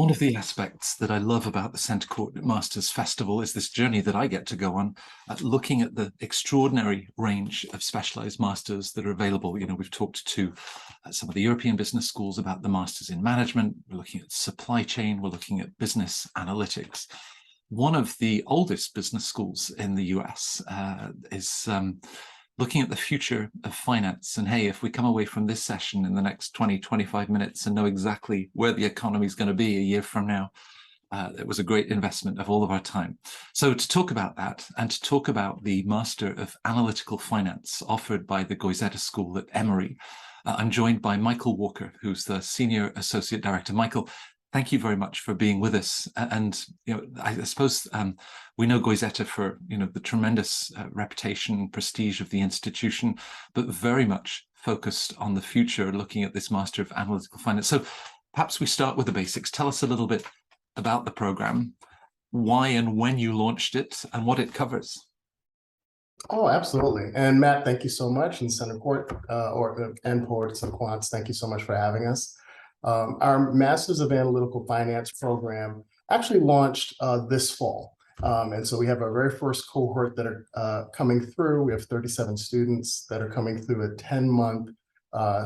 One of the aspects that I love about the Centre Court Masters Festival is this journey that I get to go on, looking at the extraordinary range of specialised masters that are available. We've talked to some of the European business schools about the masters in management. We're looking at supply chain. We're looking at business analytics. One of the oldest business schools in the US is looking at the future of finance. And hey, if we come away from this session in the next 20-25 minutes and know exactly where the economy is going to be a year from now, it was a great investment of all of our time. So to talk about that and to talk about the Master of Analytical Finance offered by the Goizueta School at Emory, I'm joined by Michael Walker, who's the Senior Associate Director. Michael, thank you very much for being with us. And I suppose we know Goizueta for the tremendous reputation and prestige of the institution, but very much focused on the future, looking at this Master of Analytical Finance. So perhaps we start with the basics. Tell us a little bit about the program, why and when you launched it, and what it covers. Oh, absolutely. And Matt, thank you so much. And Centre Court and Poets and Quants, thank you so much for having us. Our Masters of Analytical Finance program actually launched this fall. And so we have our very first cohort that are coming through. We have 37 students that are coming through a 10-month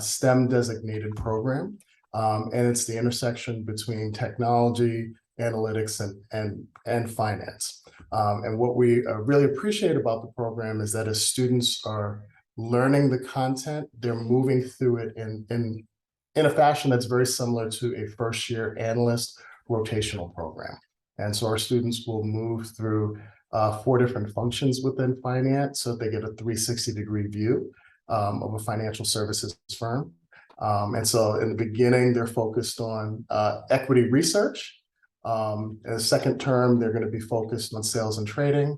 STEM designated program. And it's the intersection between technology, analytics, and finance. And what we really appreciate about the program is that as students are learning the content, they're moving through it in a fashion that's very similar to a first-year analyst rotational program. And so our students will move through 4 different functions within finance, so they get a 360-degree view of a financial services firm. And so in the beginning, they're focused on equity research. In the second term, they're going to be focused on sales and trading.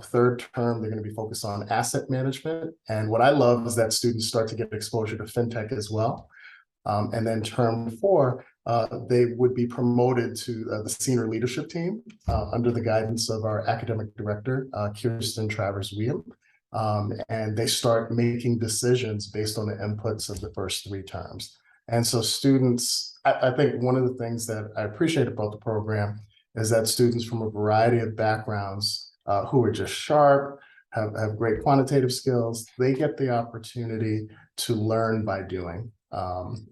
Third term, they're going to be focused on asset management. And what I love is that students start to get exposure to fintech as well. And then term 4, they would be promoted to the senior leadership team under the guidance of our academic director, Kirsten Travers-William. And they start making decisions based on the inputs of the first 3 terms. And so students, I think one of the things that I appreciate about the program is that students from a variety of backgrounds who are just sharp, have great quantitative skills, they get the opportunity to learn by doing.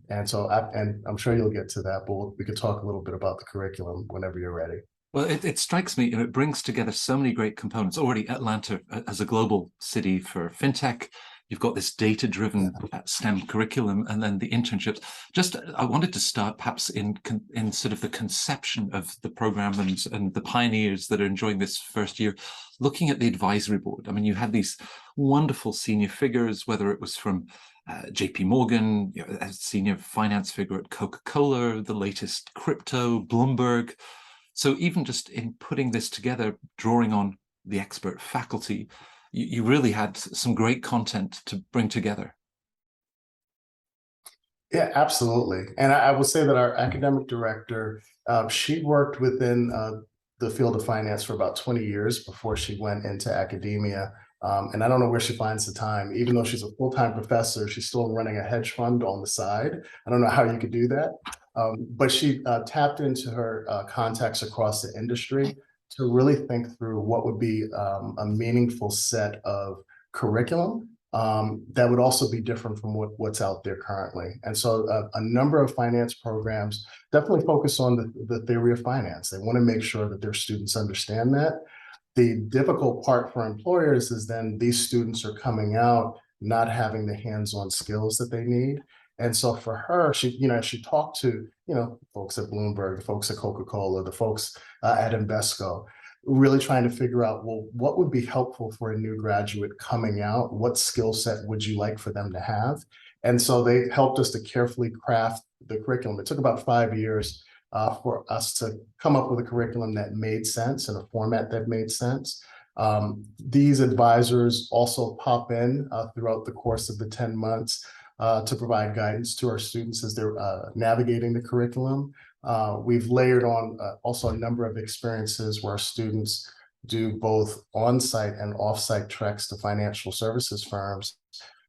And so I'm sure you'll get to that, but we could talk a little bit about the curriculum whenever you're ready. Well, it strikes me, it brings together so many great components. Already Atlanta as a global city for fintech, you've got this data-driven STEM curriculum, and then the internships. I wanted to start perhaps in sort of the conception of the program and the pioneers that are enjoying this first year, looking at the advisory board. I mean, you had these wonderful senior figures, whether it was from JP Morgan, a senior finance figure at Coca-Cola, the latest crypto, Bloomberg. So even just in putting this together, drawing on the expert faculty, you really had some great content to bring together. Yeah, absolutely. And I will say that our academic director, she worked within the field of finance for about 20 years before she went into academia. And I don't know where she finds the time. Even though she's a full-time professor, she's still running a hedge fund on the side. I don't know how you could do that. But she tapped into her contacts across the industry to really think through what would be a meaningful set of curriculum that would also be different from what's out there currently. And so a number of finance programs definitely focus on the theory of finance. They want to make sure that their students understand that. The difficult part for employers is then these students are coming out not having the hands-on skills that they need. And so for her, she talked to, folks at Bloomberg, the folks at Coca-Cola, the folks at Invesco, really trying to figure out, well, what would be helpful for a new graduate coming out? What skill set would you like for them to have? And so they helped us to carefully craft the curriculum. It took about 5 years for us to come up with a curriculum that made sense and a format that made sense. These advisors also pop in throughout the course of the 10 months to provide guidance to our students as they're navigating the curriculum. We've layered on also a number of experiences where students do both on-site and off-site treks to financial services firms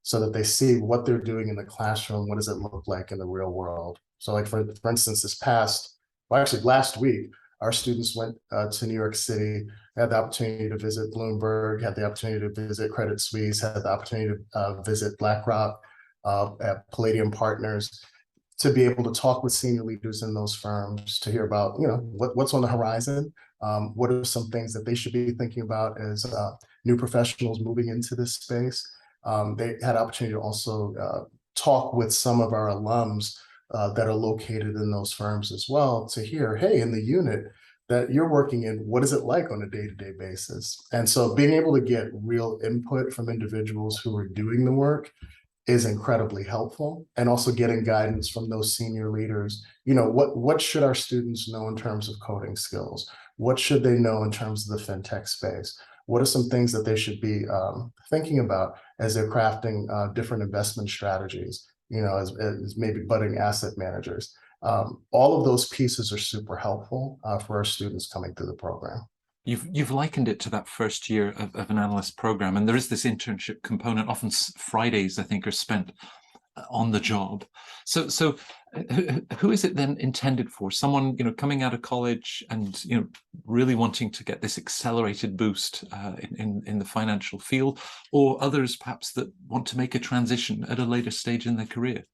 so that they see what they're doing in the classroom, what does it look like in the real world. So like for instance, this past well, actually last week, our students went to New York City, had the opportunity to visit Bloomberg, had the opportunity to visit Credit Suisse, had the opportunity to visit BlackRock, at Palladium Partners, to be able to talk with senior leaders in those firms, to hear about, what's on the horizon. What are some things that they should be thinking about as new professionals moving into this space? They had opportunity to also talk with some of our alums that are located in those firms as well, to hear, hey, in the unit that you're working in, what is it like on a day-to-day basis? And so being able to get real input from individuals who are doing the work is incredibly helpful, and also getting guidance from those senior leaders. What should our students know in terms of coding skills? What should they know in terms of the fintech space? What are some things that they should be thinking about as they're crafting different investment strategies, as maybe budding asset managers? All of those pieces are super helpful for our students coming through the program. You've likened it to that first year of an analyst program, and there is this internship component. Often Fridays, I think, are spent on the job. So who is it then intended for? Someone coming out of college and really wanting to get this accelerated boost in the financial field, or others perhaps that want to make a transition at a later stage in their career?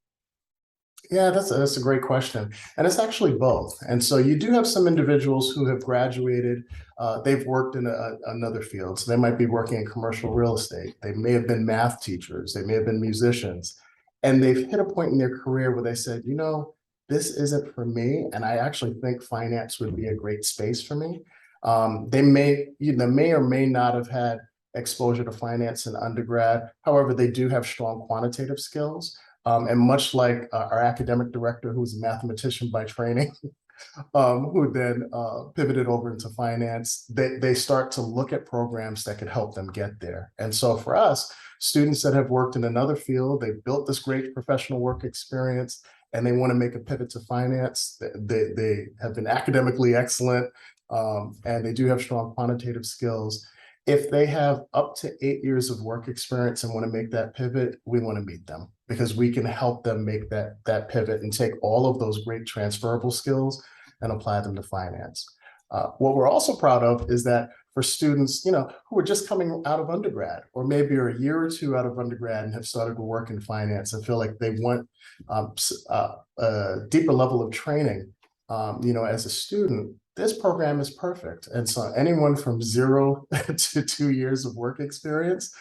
Yeah, that's a great question. And it's actually both. And so you do have some individuals who have graduated, they've worked in another field. So they might be working in commercial real estate. They may have been math teachers. They may have been musicians. And they've hit a point in their career where they said, this isn't for me. And I actually think finance would be a great space for me. They may or may not have had exposure to finance in undergrad. However, they do have strong quantitative skills. And much like our academic director, who's a mathematician by training, who then pivoted over into finance, they start to look at programs that could help them get there. And so for us, students that have worked in another field, they've built this great professional work experience, and they want to make a pivot to finance. They have been academically excellent, and they do have strong quantitative skills. If they have up to 8 years of work experience and want to make that pivot, we want to meet them, because we can help them make that pivot and take all of those great transferable skills and apply them to finance. What we're also proud of is that for students, who are just coming out of undergrad, or maybe are a year or two out of undergrad and have started to work in finance and feel like they want a deeper level of training, as a student, this program is perfect. And so anyone from 0 to 2 years of work experience,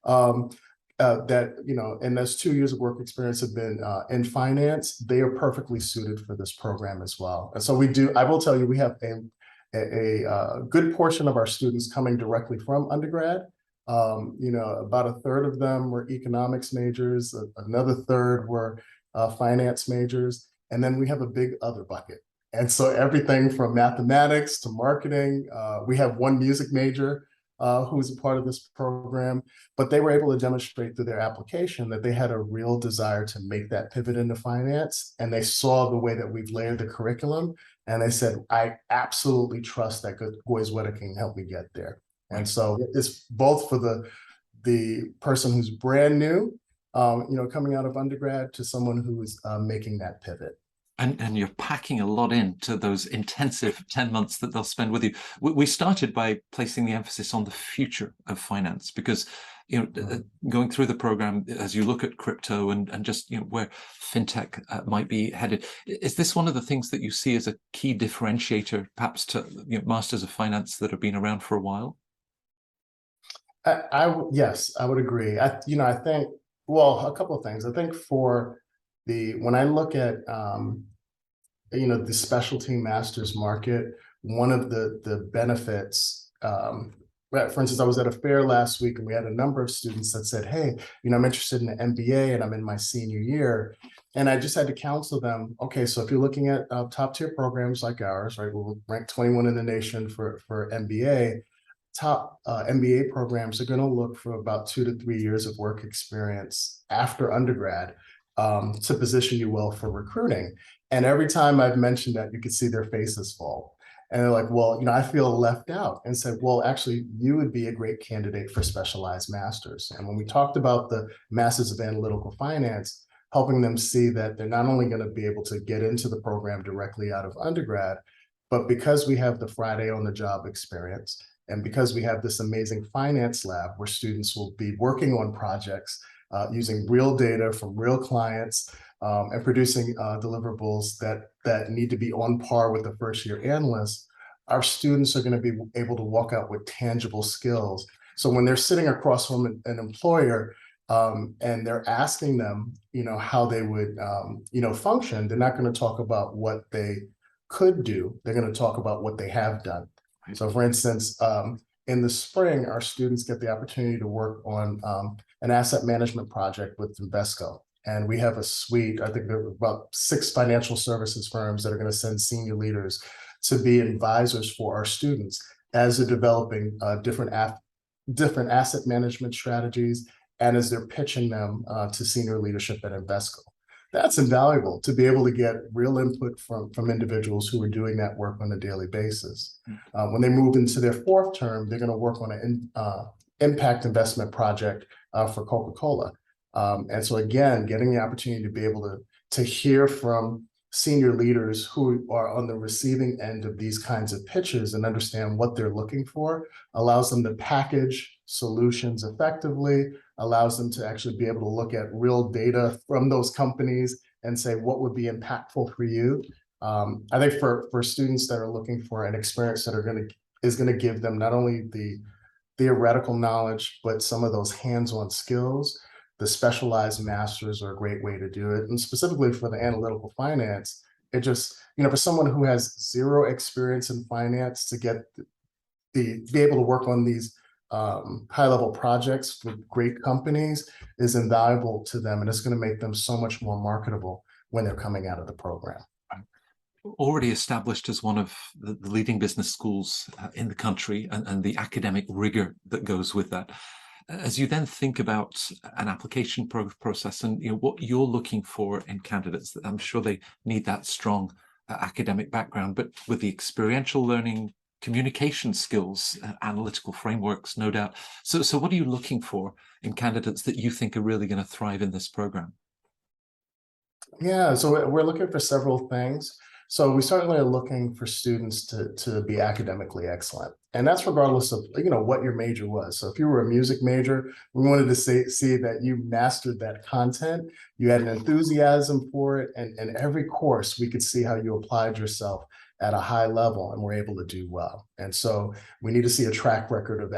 and those 2 years of work experience have been in finance, they are perfectly suited for this program as well. And so I will tell you, we have a good portion of our students coming directly from undergrad. About a third of them were economics majors, another third were finance majors, and then we have a big other bucket. And so everything from mathematics to marketing, we have one music major who's a part of this program, but they were able to demonstrate through their application that they had a real desire to make that pivot into finance. And they saw the way that we've layered the curriculum, and they said, I absolutely trust that Goizueta can help me get there. And so it's both for the person who's brand new, coming out of undergrad, to someone who is making that pivot. And you're packing a lot into those intensive 10 months that they'll spend with you. We started by placing the emphasis on the future of finance, because going through the program, as you look at crypto and just where fintech might be headed, is this one of the things that you see as a key differentiator, perhaps, to masters of finance that have been around for a while? Yes, I would agree. I think, well, a couple of things. I think when I look at the specialty masters market, one of the benefits, for instance, I was at a fair last week and we had a number of students that said, hey, I'm interested in an MBA and I'm in my senior year. And I just had to counsel them, okay, so if you're looking at top tier programs like ours, right, we're ranked 21 in the nation for MBA, top MBA programs are going to look for about 2 to 3 years of work experience after undergrad to position you well for recruiting. And every time I've mentioned that, you could see their faces fall. And they're like, well, I feel left out. And said, well, actually, you would be a great candidate for specialized masters. And when we talked about the Masters of Analytical Finance, helping them see that they're not only going to be able to get into the program directly out of undergrad, but because we have the Friday on the job experience, and because we have this amazing finance lab where students will be working on projects using real data from real clients, and producing deliverables that need to be on par with the first year analysts, our students are going to be able to walk out with tangible skills. So when they're sitting across from an employer, and they're asking them, how they would, function, they're not going to talk about what they could do. They're going to talk about what they have done. So for instance, in the spring, our students get the opportunity to work on an asset management project with Invesco. And we have a suite, I think there are about 6 financial services firms that are going to send senior leaders to be advisors for our students as they're developing different asset management strategies and as they're pitching them to senior leadership at Invesco. That's invaluable to be able to get real input from individuals who are doing that work on a daily basis. When they move into their 4th term, they're going to work on an impact investment project for Coca-Cola. And so again, getting the opportunity to be able to hear from senior leaders who are on the receiving end of these kinds of pitches and understand what they're looking for allows them to package solutions effectively, allows them to actually be able to look at real data from those companies and say what would be impactful for you. I think for students that are looking for an experience that is going to give them not only the theoretical knowledge, but some of those hands-on skills, the specialized masters are a great way to do it. And specifically for the analytical finance, it just, for someone who has 0 experience in finance to be able to work on these high-level projects with great companies is invaluable to them. And it's going to make them so much more marketable when they're coming out of the program. Already established as one of the leading business schools in the country, and the academic rigor that goes with that. As you then think about an application process and what you're looking for in candidates, I'm sure they need that strong academic background, but with the experiential learning, communication skills, analytical frameworks, no doubt. So what are you looking for in candidates that you think are really going to thrive in this program? Yeah, so we're looking for several things. So we certainly are looking for students to be academically excellent. And that's regardless of, what your major was. So if you were a music major, we wanted to see that you mastered that content, you had an enthusiasm for it, and in every course, we could see how you applied yourself at a high level and were able to do well. And so we need to see a track record of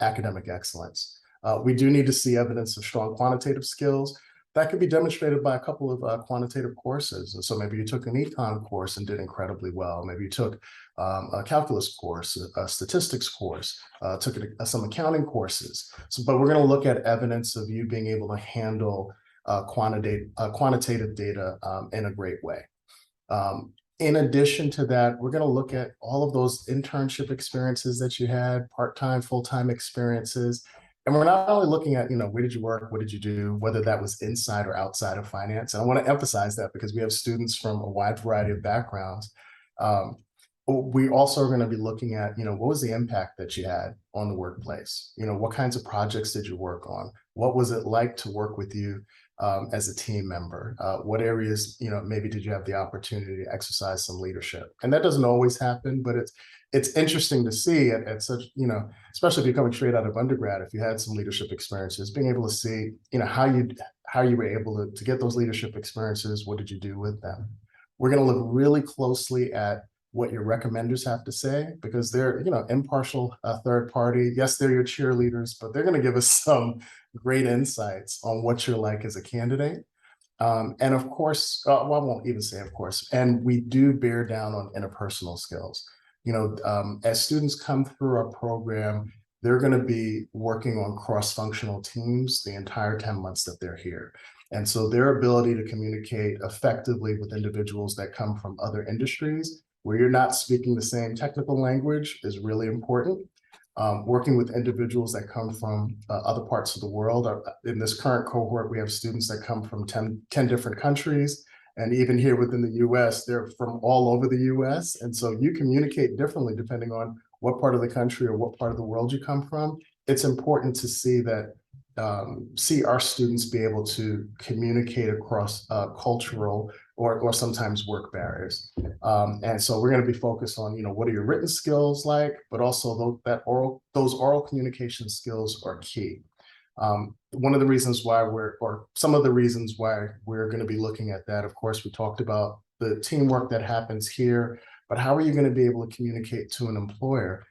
academic excellence. We do need to see evidence of strong quantitative skills. That could be demonstrated by a couple of quantitative courses. And so maybe you took an econ course and did incredibly well. Maybe you took a calculus course, a statistics course, took some accounting courses. But we're going to look at evidence of you being able to handle quantitative data in a great way. In addition to that, we're going to look at all of those internship experiences that you had, part-time, full-time experiences. And we're not only looking at, where did you work, what did you do, whether that was inside or outside of finance. And I want to emphasize that because we have students from a wide variety of backgrounds. We also are going to be looking at, what was the impact that you had on the workplace? What kinds of projects did you work on? What was it like to work with you as a team member? What areas, maybe did you have the opportunity to exercise some leadership? And that doesn't always happen, but it's interesting to see at such, especially if you're coming straight out of undergrad, if you had some leadership experiences, being able to see, how you were able to get those leadership experiences, what did you do with them? We're going to look really closely at what your recommenders have to say, because they're, impartial third party. Yes, they're your cheerleaders, but they're going to give us some great insights on what you're like as a candidate. And of course, I won't even say of course, and we do bear down on interpersonal skills. As students come through our program, they're going to be working on cross-functional teams the entire 10 months that they're here. And so their ability to communicate effectively with individuals that come from other industries where you're not speaking the same technical language is really important. Working with individuals that come from other parts of the world. In this current cohort, we have students that come from 10 different countries. And even here within the US, they're from all over the US. And so you communicate differently depending on what part of the country or what part of the world you come from. It's important to see that see our students be able to communicate across cultural or sometimes work barriers. And so we're going to be focused on, what are your written skills like, but also those oral communication skills are key. One of the reasons why some of the reasons why we're going to be looking at that, of course, we talked about the teamwork that happens here, but how are you going to be able to communicate to an employer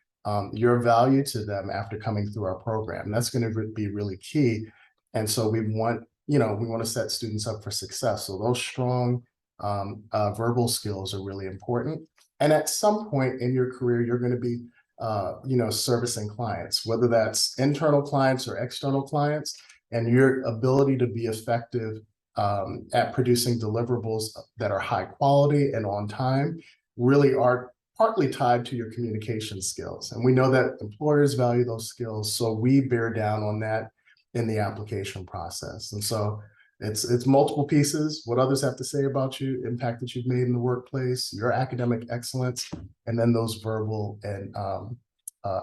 your value to them after coming through our program? And that's going to be really key. And so we want to set students up for success. So those strong verbal skills are really important. And at some point in your career, you're going to be servicing clients, whether that's internal clients or external clients, and your ability to be effective at producing deliverables that are high quality and on time really are partly tied to your communication skills. And we know that employers value those skills, so we bear down on that in the application process. And so it's multiple pieces, what others have to say about you, impact that you've made in the workplace, your academic excellence, and then those verbal and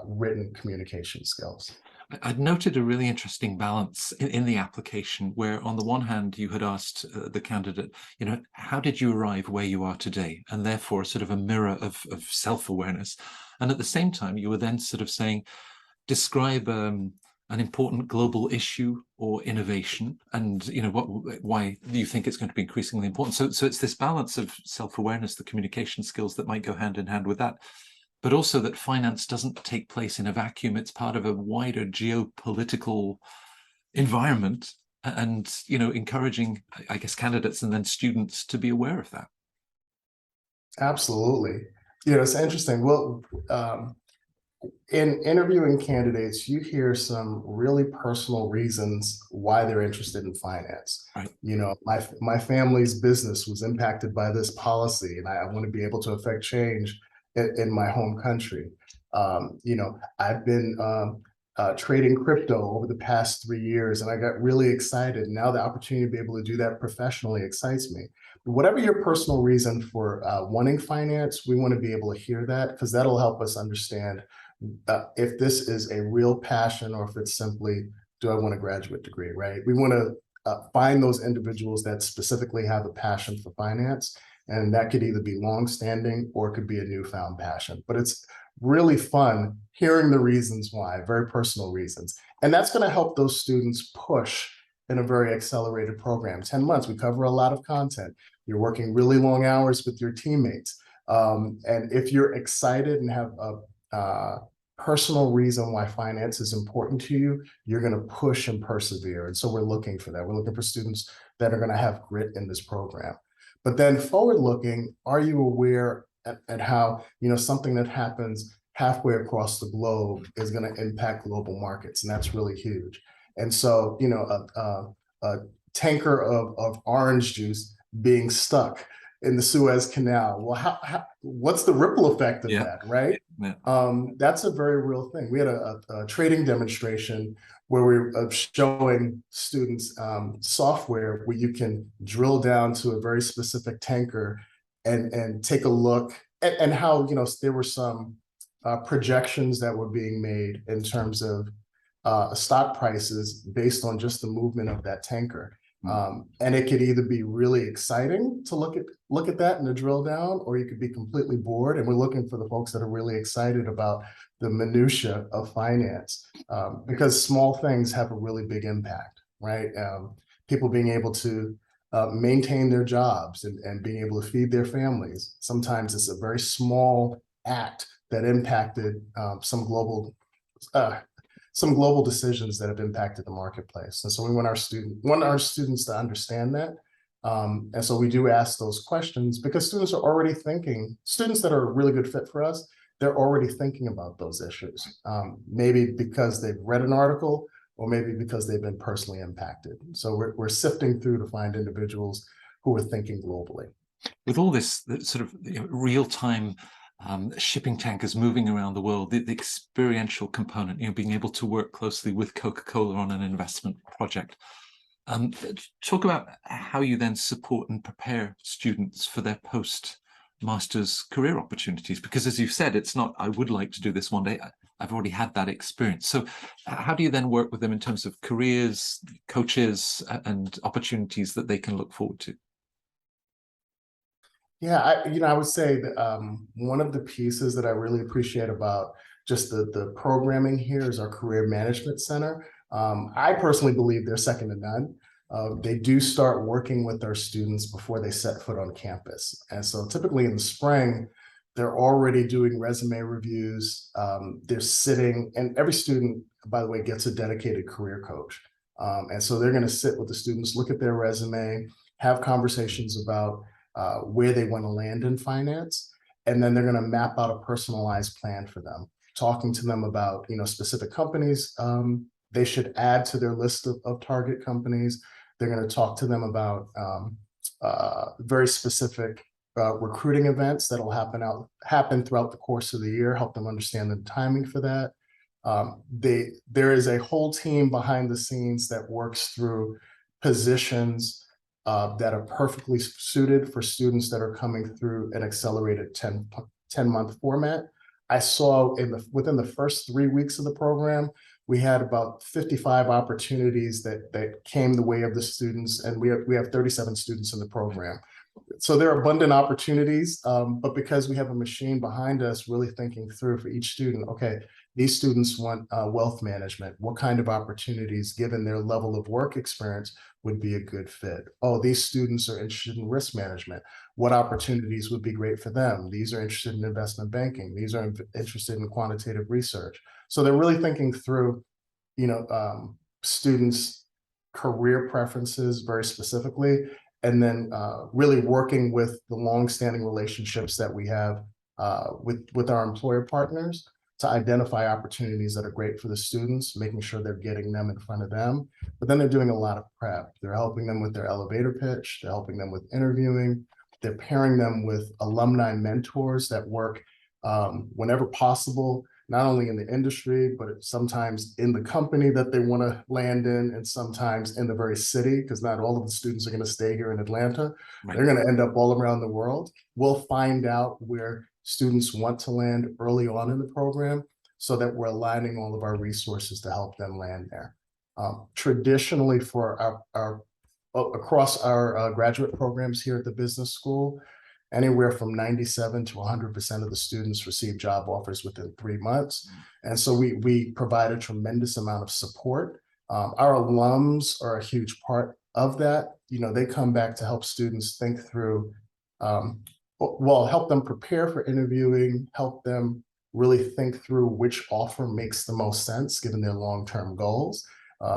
written communication skills. I'd noted a really interesting balance in the application where on the one hand you had asked the candidate, how did you arrive where you are today? And therefore sort of a mirror of self-awareness. And at the same time, you were then sort of saying, describe an important global issue or innovation, and why do you think it's going to be increasingly important? So it's this balance of self-awareness, the communication skills that might go hand in hand with that, but also that finance doesn't take place in a vacuum. It's part of a wider geopolitical environment, and encouraging, I guess, candidates and then students to be aware of that. Absolutely. It's interesting. Well, in interviewing candidates, you hear some really personal reasons why they're interested in finance. Right. My family's business was impacted by this policy, and I want to be able to affect change in my home country. I've been trading crypto over the past 3 years, and I got really excited. Now the opportunity to be able to do that professionally excites me. Whatever your personal reason for wanting finance, we want to be able to hear that, because that'll help us understand if this is a real passion or if it's simply, do I want a graduate degree, right? We want to find those individuals that specifically have a passion for finance, and that could either be longstanding or it could be a newfound passion. But it's really fun hearing the reasons why, very personal reasons. And that's going to help those students push in a very accelerated program. 10 months, we cover a lot of content. You're working really long hours with your teammates. And if you're excited and have a personal reason why finance is important to you, you're going to push and persevere. And so we're looking for that. We're looking for students that are going to have grit in this program. But then forward looking, are you aware at how, something that happens halfway across the globe is going to impact global markets? And that's really huge. And so, a tanker of orange juice being stuck in the Suez Canal. Well, what's the ripple effect of that, right? Yeah. That's a very real thing. We had a trading demonstration where we were showing students software where you can drill down to a very specific tanker and take a look and how, there were some projections that were being made in terms of stock prices based on just the movement of that tanker. And it could either be really exciting to look at that and to drill down, or you could be completely bored. And we're looking for the folks that are really excited about the minutia of finance, because small things have a really big impact, right? People being able to maintain their jobs and being able to feed their families. Sometimes it's a very small act that impacted some global decisions that have impacted the marketplace. And so we want our students to understand that. And so we do ask those questions because students are already thinking, students that are a really good fit for us, they're already thinking about those issues. Maybe because they've read an article, or maybe because they've been personally impacted. So we're sifting through to find individuals who are thinking globally. With all this sort of real-time shipping tankers moving around the world, the experiential component, being able to work closely with Coca-Cola on an investment project. Talk about how you then support and prepare students for their post-master's career opportunities, because as you've said, it's not, I would like to do this one day. I've already had that experience. So how do you then work with them in terms of careers, coaches, and opportunities that they can look forward to? Yeah, I would say that one of the pieces that I really appreciate about just the programming here is our Career Management Center. I personally believe they're second to none. They do start working with our students before they set foot on campus. And so typically in the spring, they're already doing resume reviews. They're sitting, and every student, by the way, gets a dedicated career coach. And so they're going to sit with the students, look at their resume, have conversations about where they want to land in finance, and then they're going to map out a personalized plan for them, talking to them about specific companies they should add to their list of target companies. They're going to talk to them about very specific recruiting events that'll happen throughout the course of the year, help them understand the timing for that. There is a whole team behind the scenes that works through positions that are perfectly suited for students that are coming through an accelerated 10-month format. I saw within the first 3 weeks of the program, we had about 55 opportunities that came the way of the students, and we have 37 students in the program. So there are abundant opportunities, but because we have a machine behind us really thinking through for each student, okay, these students want wealth management. What kind of opportunities, given their level of work experience, would be a good fit? Oh, these students are interested in risk management. What opportunities would be great for them? These are interested in investment banking. These are interested in quantitative research. So they're really thinking through, students' career preferences very specifically, and then really working with the longstanding relationships that we have with our employer partners to identify opportunities that are great for the students, making sure they're getting them in front of them. But then they're doing a lot of prep. They're helping them with their elevator pitch. They're helping them with interviewing. They're pairing them with alumni mentors that work whenever possible, not only in the industry, but sometimes in the company that they want to land in, and sometimes in the very city, because not all of the students are going to stay here in Atlanta. Right. They're going to end up all around the world. We'll find out where students want to land early on in the program so that we're aligning all of our resources to help them land there. Traditionally for our across our graduate programs here at the business school, anywhere from 97 to 100% of the students receive job offers within 3 months. And so we provide a tremendous amount of support. Our alums are a huge part of that. They come back to help students think through, help them prepare for interviewing, help them really think through which offer makes the most sense given their long-term goals.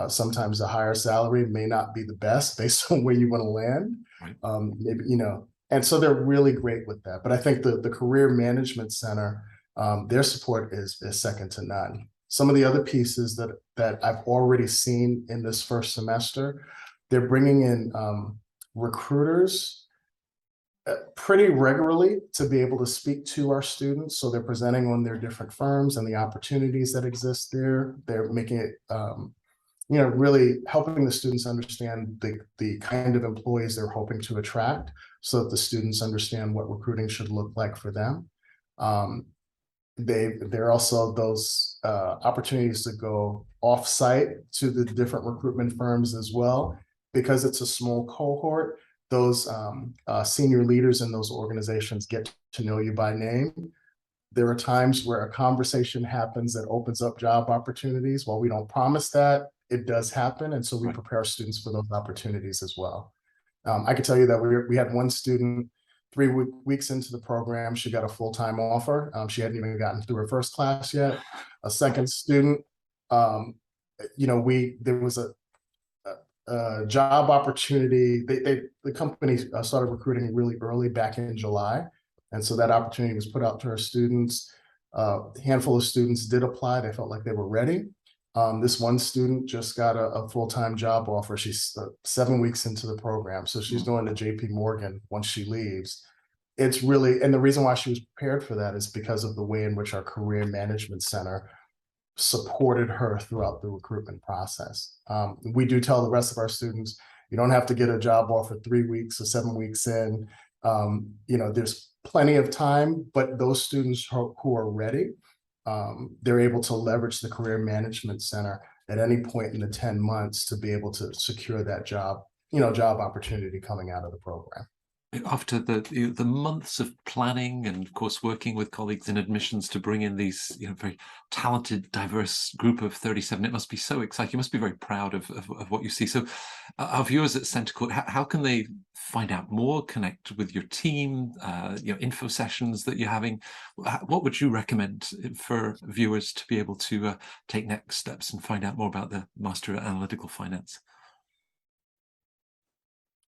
Sometimes a higher salary may not be the best based on where you want to land. Right. Maybe, and so they're really great with that. But I think the Career Management Center, their support is second to none. Some of the other pieces that I've already seen in this first semester, they're bringing in recruiters pretty regularly to be able to speak to our students. So they're presenting on their different firms and the opportunities that exist there. They're making it, really helping the students understand the kind of employees they're hoping to attract so that the students understand what recruiting should look like for them. There are also those opportunities to go off-site to the different recruitment firms as well. Because it's a small cohort, those senior leaders in those organizations get to know you by name. There are times where a conversation happens that opens up job opportunities. While we don't promise that, it does happen. And so we prepare students for those opportunities as well. I can tell you that we had one student 3 weeks into the program, she got a full-time offer. She hadn't even gotten through her first class yet. A second student, there was a job opportunity. The company started recruiting really early back in July. And so that opportunity was put out to our students. A handful of students did apply. They felt like they were ready. This one student just got a full-time job offer. She's 7 weeks into the program. So she's going to JP Morgan once she leaves. It's really, and the reason why she was prepared for that is because of the way in which our Career Management Center supported her throughout the recruitment process. We do tell the rest of our students, you don't have to get a job offer 3 weeks or 7 weeks in. There's plenty of time, but those students who are ready, they're able to leverage the Career Management Center at any point in the 10 months to be able to secure that job, job opportunity coming out of the program. After the months of planning and of course working with colleagues in admissions to bring in these very talented, diverse group of 37, it must be so exciting. You must be very proud of what you see. So our viewers at Centre Court, how can they find out more, connect with your team, info sessions that you're having? What would you recommend for viewers to be able to take next steps and find out more about the Master of Analytical Finance?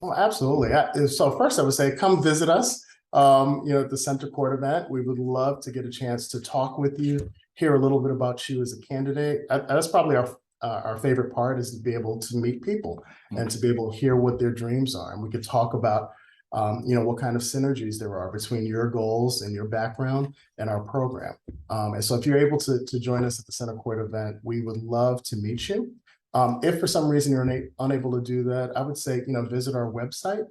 Well, absolutely. So first I would say, come visit us, at the Centre Court event. We would love to get a chance to talk with you, hear a little bit about you as a candidate. That's probably our favorite part, is to be able to meet people and to be able to hear what their dreams are. And we could talk about, what kind of synergies there are between your goals and your background and our program. And so if you're able to join us at the Centre Court event, we would love to meet you. If for some reason you're unable to do that, I would say, visit our website,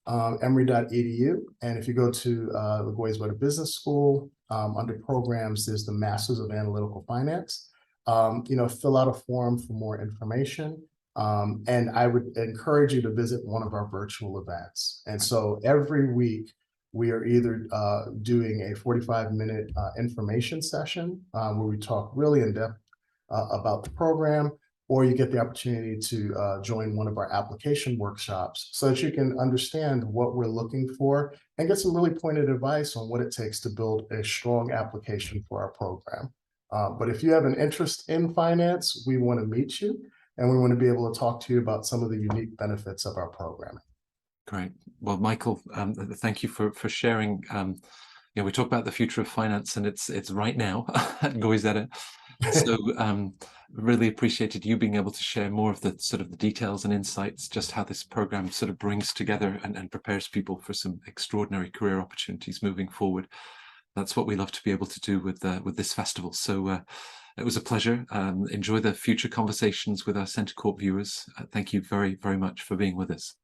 emory.edu. And if you go to the Goizueta Business School, under programs, there's the Masters of Analytical Finance. Fill out a form for more information. And I would encourage you to visit one of our virtual events. And so every week, we are either doing a 45-minute information session where we talk really in depth about the program, or you get the opportunity to join one of our application workshops so that you can understand what we're looking for and get some really pointed advice on what it takes to build a strong application for our program. But if you have an interest in finance, we want to meet you, and we want to be able to talk to you about some of the unique benefits of our programming. Great. Well, Michael, thank you for sharing. We talk about the future of finance, and it's right now at Goizueta. So really appreciated you being able to share more of the sort of the details and insights, just how this program sort of brings together and prepares people for some extraordinary career opportunities moving forward. That's what we love to be able to do with this festival. So it was a pleasure. Enjoy the future conversations with our Centre Court viewers. Thank you very, very much for being with us.